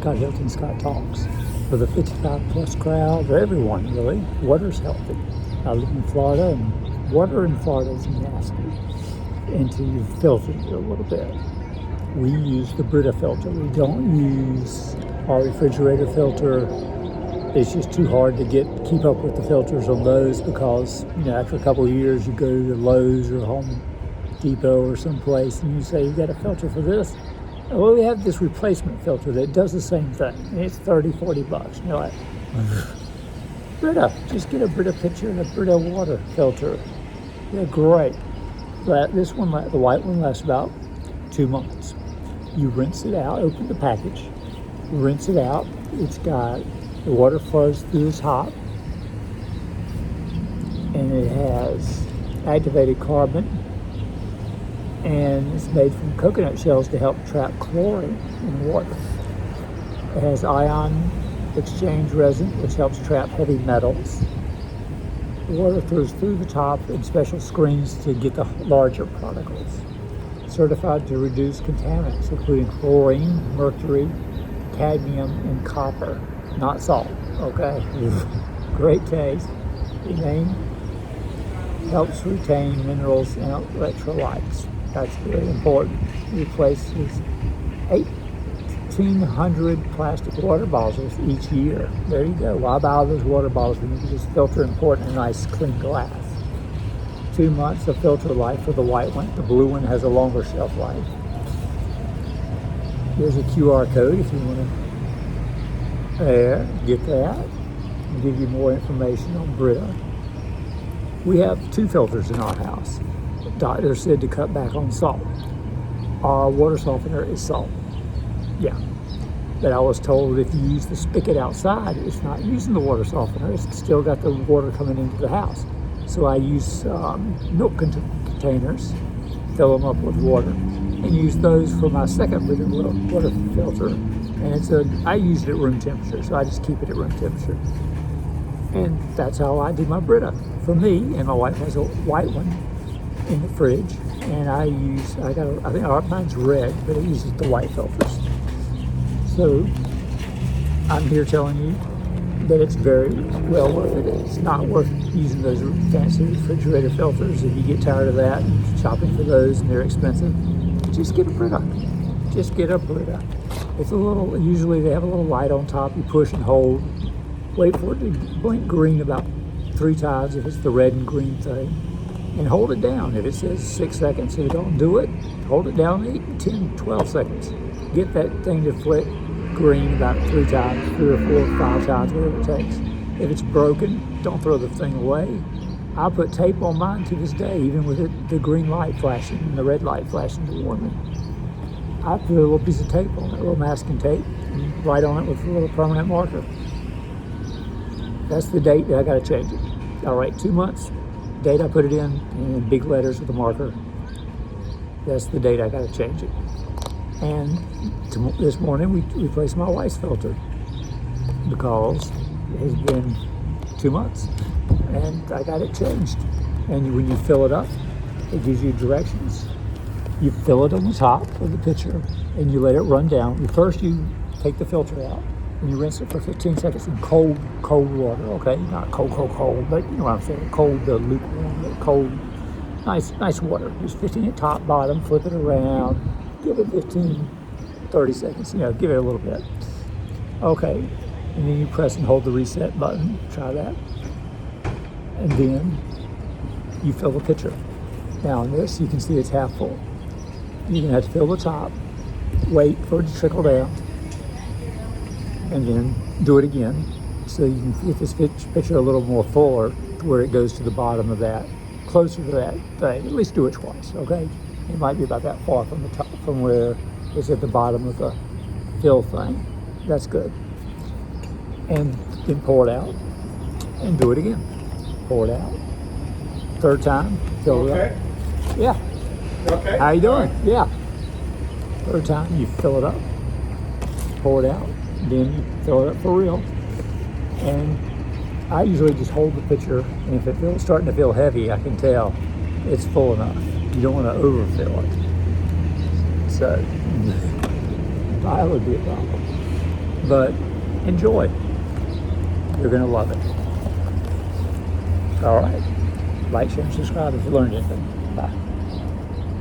Scott Hilton, Scott Talks. For the 55 plus crowd, for everyone really, water's healthy. I live in Florida, and water in Florida is nasty until you've filtered it a little bit. We use the Brita filter. We don't use our refrigerator filter. It's just too hard to keep up with the filters on those because, after a couple of years you go to Lowe's or Home Depot or someplace and you say, you got a filter for this? Well, we have this replacement filter that does the same thing. And it's $30-$40. And you're like, Brita, just get a Brita pitcher and a Brita water filter. They're great. This one, the white one, lasts about 2 months. You rinse it out, open the package, rinse it out. It's got, the water flows through the top, and it has activated carbon, and it's made from coconut shells to help trap chlorine in water. It has ion exchange resin, which helps trap heavy metals. The water flows through the top in special screens to get the larger particles. Certified to reduce contaminants, including chlorine, mercury, cadmium, and copper. Not salt, okay? Great taste. Helps retain minerals and electrolytes. That's very important. Replaces 1,800 plastic water bottles each year. There you go. Why buy all those water bottles when you can just filter and pour it in a nice clean glass? 2 months of filter life for the white one. The blue one has a longer shelf life. There's a QR code if you want to get that and give you more information on Brita. We have 2 filters in our house. Doctor said to cut back on salt. Our water softener is salt. Yeah. But I was told if you use the spigot outside, it's not using the water softener. It's still got the water coming into the house. So I use milk containers, fill them up with water, and use those for my second water filter. And I use it at room temperature, so I just keep it at room temperature. And that's how I do my Brita. For me, and my wife has a white one in the fridge, and I think mine's red, but it uses the white filters. So I'm here telling you that it's very well worth it. It's not worth using those fancy refrigerator filters. If you get tired of that and shopping for those and they're expensive, just get a Brita. Just get a Brita. It's usually they have a little light on top. You push and hold. Wait for it to blink green about 3 times if it's the red and green thing. And hold it down. If it says 6 seconds, if you don't do it, hold it down 8, 10, 12 seconds. Get that thing to flick green about 3 times, 3 or 4 or 5 times, whatever it takes. If it's broken, don't throw the thing away. I put tape on mine to this day, even with the green light flashing and the red light flashing to warn me. I put a little piece of tape on it, a little masking tape, and write on it with a little permanent marker. That's the date that I got to change it. I'll write 2 months, date I put it in big letters with a marker. That's the date I got to change it. And this morning we replaced my wife's filter because it has been 2 months and I got it changed. And when you fill it up, it gives you directions. You fill it on the top of the pitcher and you let it run down. First you take the filter out and you rinse it for 15 seconds in cold water, okay? Not cold, but you know what I'm saying, cold, the lukewarm, the cold, nice water. Just 15 at top, bottom, flip it around, give it 15, 30 seconds, give it a little bit. Okay, and then you press and hold the reset button, try that. And then you fill the pitcher. Now on this, you can see it's half full. You're gonna have to fill the top, wait for it to trickle down, and then do it again. So you can get this pitcher a little more fuller to where it goes to the bottom of that, closer to that thing. At least do it twice, okay? It might be about that far from the top, from where it's at the bottom of the fill thing. That's good. And then pour it out and do it again. Pour it out. 3rd time, fill it up. Yeah. Okay. How you doing? Right. Yeah. 3rd time, you fill it up, pour it out, then you fill it up for real. And I usually just hold the pitcher, and if it's starting to feel heavy, I can tell it's full enough. You don't want to overfill it. So that would be a problem. but enjoy. You're going to love it. All right. Like, share, and subscribe if you learned anything. Bye.